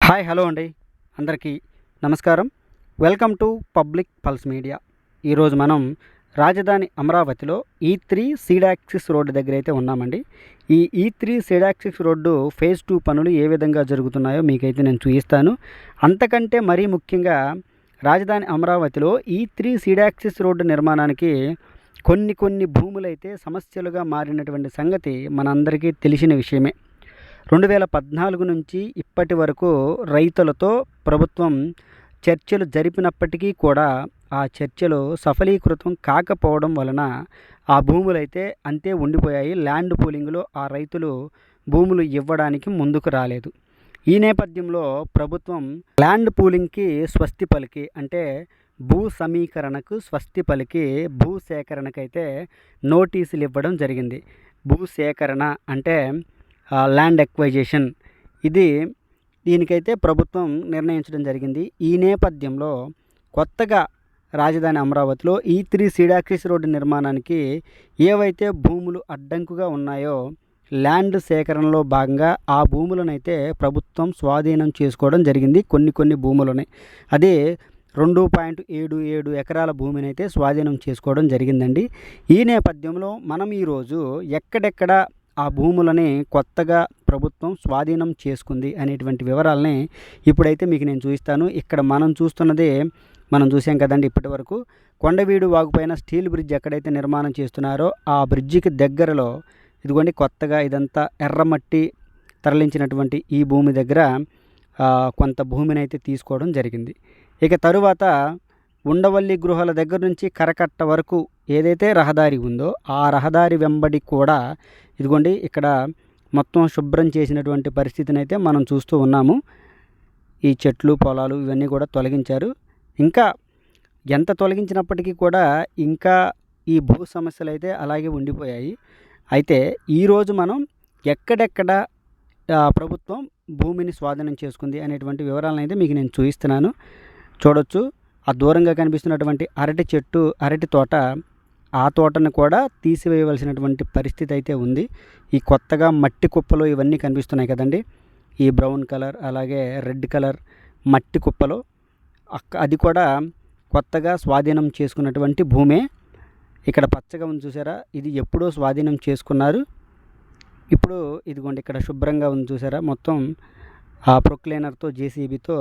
Hi hello అండి, అందరికీ నమస్కారం. Welcome to public pulse media. ఈరోజు మనం రాజధాని అమరావతిలో E3 సీడాక్సిస్ రోడ్డు దగ్గర అయితే ఉన్నామండి. ఈ E3 సీడాక్సిస్ రోడ్డు ఫేజ్ 2 పనులు ఏ విధంగా జరుగుతున్నాయో మీకైతే నేను చూపిస్తాను. అంతకంటే మరీ ముఖ్యంగా రాజధాని అమరావతిలో E3 సీడాక్సిస్ రోడ్డు నిర్మాణానికి కొన్ని భూములైతే సమస్యలుగా మారినటువంటి సంగతి మనందరికీ తెలిసిన విషయమే. 2014 నుంచి ఇప్పటి వరకు రైతులతో ప్రభుత్వం చర్చలు జరిపినప్పటికీ కూడా ఆ చర్చలు సఫలీకృతం కాకపోవడం వలన ఆ భూములైతే అంతే ఉండిపోయాయి. ల్యాండ్ పూలింగ్లో ఆ రైతులు భూములు ఇవ్వడానికి ముందుకు రాలేదు. ఈ నేపథ్యంలో ప్రభుత్వం ల్యాండ్ పూలింగ్కి స్వస్తి పలికి, అంటే భూ సమీకరణకు స్వస్తి పలికి భూసేకరణకైతే నోటీసులు ఇవ్వడం జరిగింది. భూసేకరణ అంటే ల్యాండ్ ఎక్వైజేషన్, దీనికైతే ప్రభుత్వం నిర్ణయించడం జరిగింది. ఈ నేపథ్యంలో కొత్తగా రాజధాని అమరావతిలో E3 సీడాక్సిస్ రోడ్డు నిర్మాణానికి ఏవైతే భూములు అడ్డంకుగా ఉన్నాయో ల్యాండ్ సేకరణలో భాగంగా ఆ భూములనైతే ప్రభుత్వం స్వాధీనం చేసుకోవడం జరిగింది. కొన్ని భూములని, అదే 2.77 ఎకరాల భూమిని అయితే స్వాధీనం చేసుకోవడం జరిగిందండి. ఈ నేపథ్యంలో మనం ఈరోజు ఎక్కడెక్కడ ఆ భూములని కొత్తగా ప్రభుత్వం స్వాధీనం చేసుకుంది అనేటువంటి వివరాలని ఇప్పుడైతే మీకు నేను చూపిస్తాను. ఇక్కడ మనం చూసాం కదండి, ఇప్పటి వరకు కొండవీడు వాగుపైన స్టీల్ బ్రిడ్జ్ ఎక్కడైతే నిర్మాణం చేస్తున్నారో ఆ బ్రిడ్జికి దగ్గరలో ఇదిగోండి కొత్తగా ఇదంతా ఎర్రమట్టి తరలించినటువంటి ఈ భూమి దగ్గర కొంత భూమిని అయితే తీసుకోవడం జరిగింది. ఇక తరువాత ఉండవల్లి గృహాల దగ్గర నుంచి కరకట్ట వరకు ఏదైతే రహదారి ఉందో ఆ రహదారి వెంబడి కూడా ఇదిగోండి ఇక్కడ మొత్తం శుభ్రం చేసినటువంటి పరిస్థితిని అయితే మనం చూస్తూ ఉన్నాము. ఈ చెట్లు పొలాలు ఇవన్నీ కూడా తొలగించారు. ఇంకా ఎంత తొలగించినప్పటికీ కూడా ఇంకా ఈ భూ సమస్యలు అయితే అలాగే ఉండిపోయాయి. అయితే ఈరోజు మనం ఎక్కడెక్కడ ప్రభుత్వం భూమిని స్వాధీనం చేసుకుంది అనేటువంటి వివరాలను అయితే మీకు నేను చూపిస్తున్నాను. చూడొచ్చు, ఆ దూరంగా కనిపిస్తున్నటువంటి అరటి తోట, ఆ తోటను కూడా తీసివేయవలసినటువంటి పరిస్థితి అయితే ఉంది. ఈ కొత్తగా మట్టి కుప్పలు ఇవన్నీ కనిపిస్తున్నాయి కదండి, ఈ బ్రౌన్ కలర్ అలాగే రెడ్ కలర్ మట్టి కుప్పలు, అది కూడా కొత్తగా స్వాధీనం చేసుకున్నటువంటి భూమే. ఇక్కడ పచ్చగా ఉంది చూసారా, ఇది ఎప్పుడో స్వాధీనం చేసుకున్నారు. ఇప్పుడు ఇదిగోండి ఇక్కడ శుభ్రంగా ఉంది చూసారా, మొత్తం ఆ ప్రొక్లైనర్తో JCBతో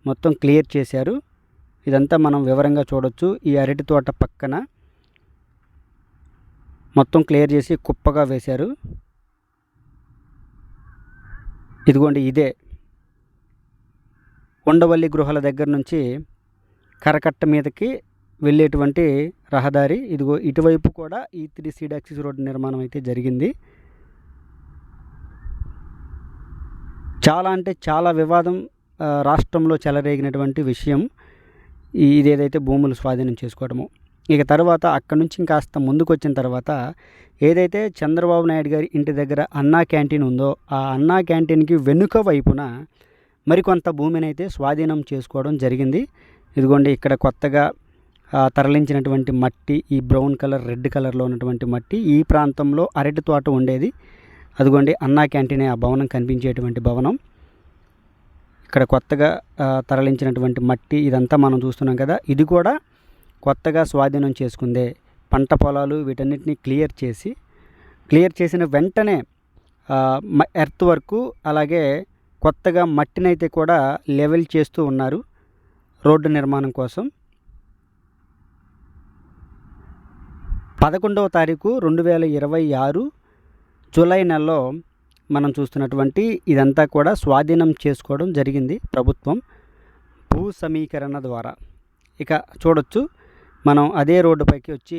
మొత్తం క్లియర్ చేశారు. ఇదంతా మనం వివరంగా చూడొచ్చు. ఈ అరటి తోట పక్కన మొత్తం క్లియర్ చేసి కుప్పగా వేశారు. ఇదిగోండి ఇదే ఉండవల్లి గృహాల దగ్గర నుంచి కరకట్ట మీదకి వెళ్ళేటువంటి రహదారి. ఇదిగో ఇటువైపు కూడా E3 సీడాక్సిస్ రోడ్డు నిర్మాణం అయితే జరిగింది. చాలా అంటే చాలా వివాదం రాష్ట్రంలో చెలరేగినటువంటి విషయం ఇదేదైతే భూములు స్వాధీనం చేసుకోవడము. ఇక తర్వాత అక్కడి నుంచి ఇంకాస్త ముందుకు వచ్చిన తర్వాత ఏదైతే చంద్రబాబు నాయుడు గారి ఇంటి దగ్గర అన్నా క్యాంటీన్ ఉందో ఆ అన్నా క్యాంటీన్కి వెనుక వైపున మరికొంత భూమిని అయితే స్వాధీనం చేసుకోవడం జరిగింది. ఇదిగోండి ఇక్కడ కొత్తగా తరలించినటువంటి మట్టి, ఈ బ్రౌన్ కలర్ రెడ్ కలర్లో ఉన్నటువంటి మట్టి, ఈ ప్రాంతంలో అరటి తోట ఉండేది. అదిగోండి అన్నా క్యాంటీనే ఆ భవనం కనిపించేటువంటి భవనం. ఇక్కడ కొత్తగా తరలించినటువంటి మట్టి ఇదంతా మనం చూస్తున్నాం కదా, ఇది కూడా కొత్తగా స్వాధీనం చేసుకుందే. పంట పొలాలు వీటన్నిటిని క్లియర్ చేసిన వెంటనే ఎర్త్ వర్క్ అలాగే కొత్తగా మట్టినైతే కూడా లెవెల్ చేస్తూ ఉన్నారు రోడ్డు నిర్మాణం కోసం. 11వ తారీఖు 2026 జూలై నెలలో మనం చూస్తున్నటువంటి ఇదంతా కూడా స్వాధీనం చేసుకోవడం జరిగింది ప్రభుత్వం భూ సమీకరణ ద్వారా. ఇక చూడొచ్చు, మనం అదే రోడ్డుపైకి వచ్చి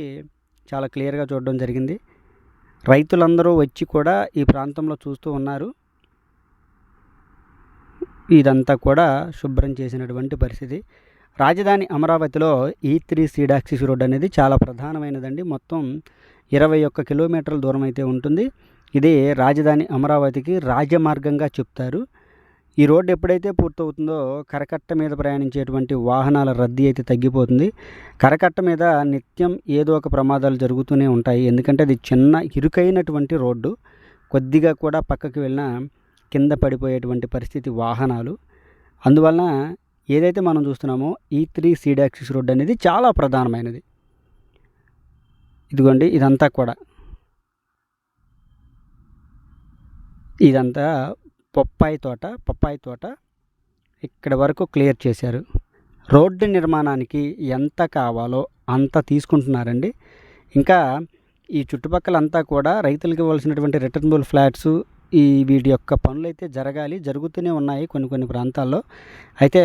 చాలా క్లియర్గా చూడడం జరిగింది. రైతులందరూ వచ్చి కూడా ఈ ప్రాంతంలో చూస్తూ ఉన్నారు. ఇదంతా కూడా శుభ్రం చేసినటువంటి పరిస్థితి. రాజధాని అమరావతిలో E3 సీడాక్సిస్ రోడ్ అనేది చాలా ప్రధానమైనదండి. మొత్తం 21 కిలోమీటర్ల దూరం అయితే ఉంటుంది. ఇది రాజధాని అమరావతికి రాజమార్గంగా చెప్తారు. ఈ రోడ్డు ఎప్పుడైతే పూర్తవుతుందో కరకట్ట మీద ప్రయాణించేటువంటి వాహనాల రద్దీ అయితే తగ్గిపోతుంది. కరకట్ట మీద నిత్యం ఏదో ఒక ప్రమాదాలు జరుగుతూనే ఉంటాయి. ఎందుకంటే అది చిన్న ఇరుకైనటువంటి రోడ్డు, కొద్దిగా కూడా పక్కకి వెళ్ళినా కింద పడిపోయేటువంటి పరిస్థితి వాహనాలు. అందువలన ఏదైతే మనం చూస్తున్నామో E3 సీడ్ యాక్సిస్ రోడ్ అనేది చాలా ప్రధానమైనది. ఇదిగోండి ఇదంతా కూడా ఇదంతా పప్పాయి తోట ఇక్కడ వరకు క్లియర్ చేశారు. రోడ్డు నిర్మాణానికి ఎంత కావాలో అంత తీసుకుంటున్నారండి. ఇంకా ఈ చుట్టుపక్కలంతా కూడా రైతులకు ఇవ్వాల్సినటువంటి రిటర్నబుల్ ఫ్లాట్స్ వీటి యొక్క పనులైతే జరుగుతూనే ఉన్నాయి కొన్ని ప్రాంతాల్లో. అయితే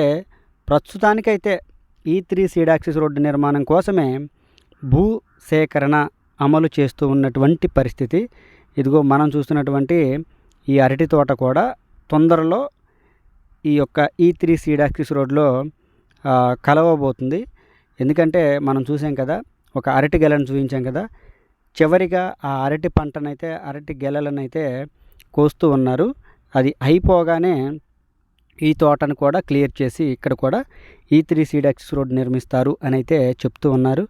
ప్రస్తుతానికైతే E3 సీడ్ యాక్సిస్ రోడ్డు నిర్మాణం కోసమే భూ సేకరణ అమలు చేస్తూ ఉన్నటువంటి పరిస్థితి. ఇదిగో మనం చూస్తున్నటువంటి ఈ అరటి తోట కూడా తొందరలో ఈ యొక్క E3 సీడ్ యాక్సిస్ రోడ్లో కలవబోతుంది. ఎందుకంటే మనం చూసాం కదా, ఒక అరటి గెలను చూపించాం కదా, చివరిగా ఆ అరటి పంటనైతే అరటి గెలలనైతే కోస్తూ ఉన్నారు. అది అయిపోగానే ఈ తోటను కూడా క్లియర్ చేసి ఇక్కడ కూడా E3 సీడ్ యాక్సిస్ రోడ్ నిర్మిస్తారు అని అయితే చెప్తూ ఉన్నారు.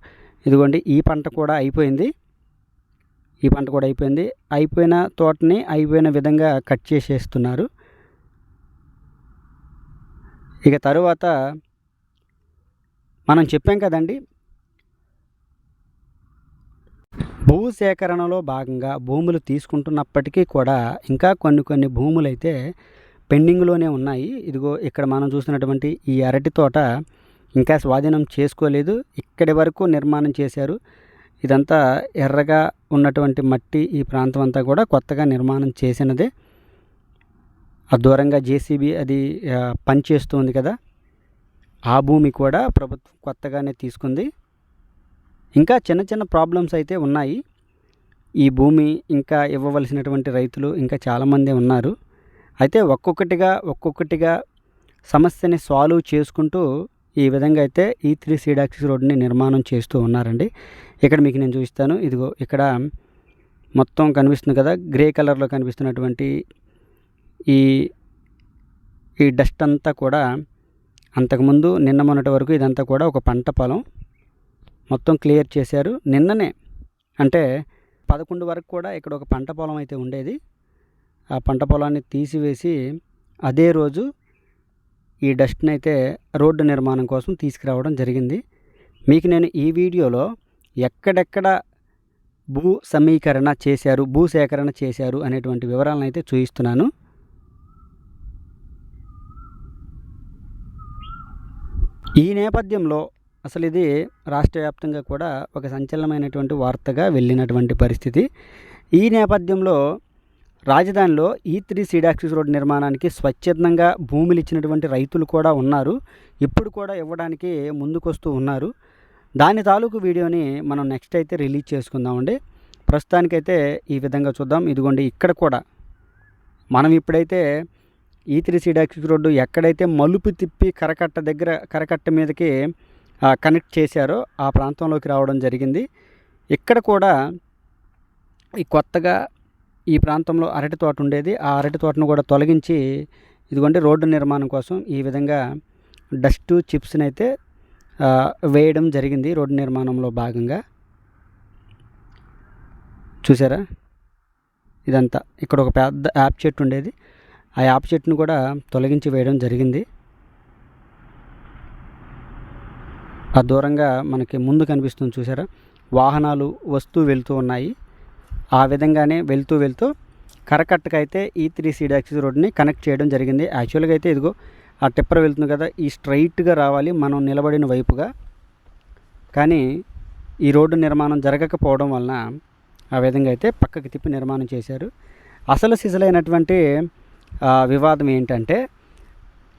ఇదిగోండి ఈ పంట కూడా అయిపోయింది. అయిపోయిన తోటని అయిపోయిన విధంగా కట్ చేసేస్తున్నారు. ఇక తరువాత మనం చెప్పాం కదండి, భూసేకరణలో భాగంగా భూములు తీసుకుంటున్నప్పటికీ కూడా ఇంకా కొన్ని భూములు అయితే పెండింగ్లోనే ఉన్నాయి. ఇదిగో ఇక్కడ మనం చూసినటువంటి ఈ అరటి తోట ఇంకా స్వాధీనం చేసుకోలేదు. ఇక్కడి వరకు నిర్మాణం చేశారు. ఇదంతా ఎర్రగా ఉన్నటువంటి మట్టి, ఈ ప్రాంతం అంతా కూడా కొత్తగా నిర్మాణం చేసినదే. ఆ దూరంగా JCB అది పనిచేస్తూ ఉంది కదా, ఆ భూమి కూడా ప్రభుత్వం కొత్తగానే తీసుకుంది. ఇంకా చిన్న ప్రాబ్లమ్స్ అయితే ఉన్నాయి. ఈ భూమి ఇంకా ఇవ్వవలసినటువంటి రైతులు ఇంకా చాలామంది ఉన్నారు. అయితే ఒక్కొక్కటిగా సమస్యని సాల్వ్ చేసుకుంటూ ఈ విధంగా అయితే E3 సీడ్ యాక్సిస్ రోడ్ని నిర్మాణం చేస్తూ ఉన్నారండి. ఇక్కడ మీకు నేను చూపిస్తాను. ఇదిగో ఇక్కడ మొత్తం కనిపిస్తుంది కదా, గ్రే కలర్లో కనిపిస్తున్నటువంటి ఈ డస్ట్ అంతా కూడా అంతకుముందు నిన్న మొన్నటి వరకు ఇదంతా కూడా ఒక పంట పొలం మొత్తం క్లియర్ చేశారు. నిన్ననే అంటే 11 వరకు కూడా ఇక్కడ ఒక పంట పొలం అయితే ఉండేది. ఆ పంట పొలాన్ని తీసివేసి అదే రోజు ఈ డస్ట్ని అయితే రోడ్డు నిర్మాణం కోసం తీసుకురావడం జరిగింది. మీకు నేను ఈ వీడియోలో ఎక్కడెక్కడ భూసేకరణ చేశారు అనేటువంటి వివరాలను అయితే చూపిస్తున్నాను. ఈ నేపథ్యంలో అసలు ఇది రాష్ట్ర వ్యాప్తంగా కూడా ఒక సంచలనమైనటువంటి వార్తగా వెళ్ళినటువంటి పరిస్థితి. ఈ నేపథ్యంలో రాజధానిలో E3 సీడ్ యాక్సిస్ రోడ్ నిర్మాణానికి స్వచ్ఛందంగా భూములు ఇచ్చినటువంటి రైతులు కూడా ఉన్నారు. ఇప్పుడు కూడా ఇవ్వడానికి ముందుకొస్తూ ఉన్నారు. దాని తాలూకు వీడియోని మనం నెక్స్ట్ అయితే రిలీజ్ చేసుకుందామండి. ప్రస్తుతానికైతే ఈ విధంగా చూద్దాం. ఇదిగోండి ఇక్కడ కూడా మనం ఇప్పుడైతే E3 సీడ్ యాక్సిస్ రోడ్డు ఎక్కడైతే మలుపు తిప్పి కరకట్ట మీదకి కనెక్ట్ చేశారో ఆ ప్రాంతంలోకి రావడం జరిగింది. ఇక్కడ కూడా ఈ కొత్తగా ఈ ప్రాంతంలో అరటి తోట ఉండేది. ఆ అరటి తోటను కూడా తొలగించి ఇదిగోండి రోడ్డు నిర్మాణం కోసం ఈ విధంగా డస్ట్ చిప్స్ని అయితే వేయడం జరిగింది. రోడ్డు నిర్మాణంలో భాగంగా చూసారా, ఇదంతా ఇక్కడ ఒక పెద్ద యాప్ చెట్టు ఉండేది. ఆ యాప్ చెట్టును కూడా తొలగించి వేయడం జరిగింది. ఆ దూరంగా మనకి ముందు కనిపిస్తుంది చూసారా, వాహనాలు వస్తూ వెళ్తూ ఉన్నాయి. ఆ విధంగానే వెళ్తూ కరకట్టకైతే E3 సీడ్ యాక్సిస్ రోడ్ని కనెక్ట్ చేయడం జరిగింది. యాక్చువల్గా అయితే ఇదిగో ఆ టిప్పర్ వెళ్తుంది కదా, ఈ స్ట్రైట్గా రావాలి మనం నిలబడిన వైపుగా. కానీ ఈ రోడ్డు నిర్మాణం జరగకపోవడం వలన ఆ విధంగా అయితే పక్కకి తిప్పి నిర్మాణం చేశారు. అసలు సిసలైనటువంటి వివాదం ఏంటంటే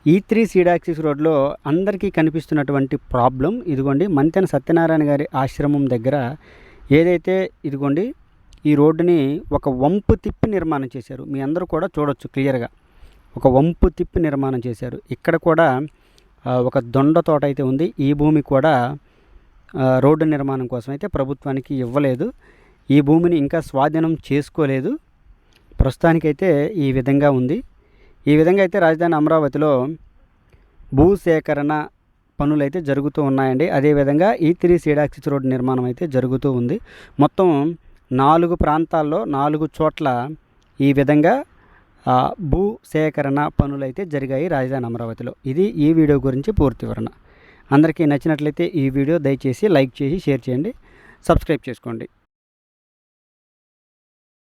E3 సీడ్ యాక్సిస్ రోడ్లో అందరికీ కనిపిస్తున్నటువంటి ప్రాబ్లం ఇదిగోండి, మంతెన సత్యనారాయణ గారి ఆశ్రమం దగ్గర ఏదైతే ఇదిగోండి ఈ రోడ్డుని ఒక వంపు తిప్పి నిర్మాణం చేశారు. మీ అందరూ కూడా చూడొచ్చు క్లియర్గా, ఒక వంపు తిప్పి నిర్మాణం చేశారు. ఇక్కడ కూడా ఒక దొండ తోట అయితే ఉంది. ఈ భూమి కూడా రోడ్డు నిర్మాణం కోసం అయితే ప్రభుత్వానికి ఇవ్వలేదు. ఈ భూమిని ఇంకా స్వాధీనం చేసుకోలేదు. ప్రస్తుతానికైతే ఈ విధంగా ఉంది. ఈ విధంగా అయితే రాజధాని అమరావతిలో భూసేకరణ పనులైతే జరుగుతూ ఉన్నాయండి. అదేవిధంగా E3 సీడ్ యాక్సిస్ రోడ్ నిర్మాణం అయితే జరుగుతూ ఉంది. మొత్తం 4 ప్రాంతాల్లో 4 చోట్ల ఈ విధంగా భూ సేకరణ పనులైతే జరిగాయి రాజధాని అమరావతిలో. ఇది ఈ వీడియో గురించి పూర్తి వివరణ. అందరికీ నచ్చినట్లయితే ఈ వీడియో దయచేసి లైక్ చేసి షేర్ చేయండి, సబ్స్క్రైబ్ చేసుకోండి.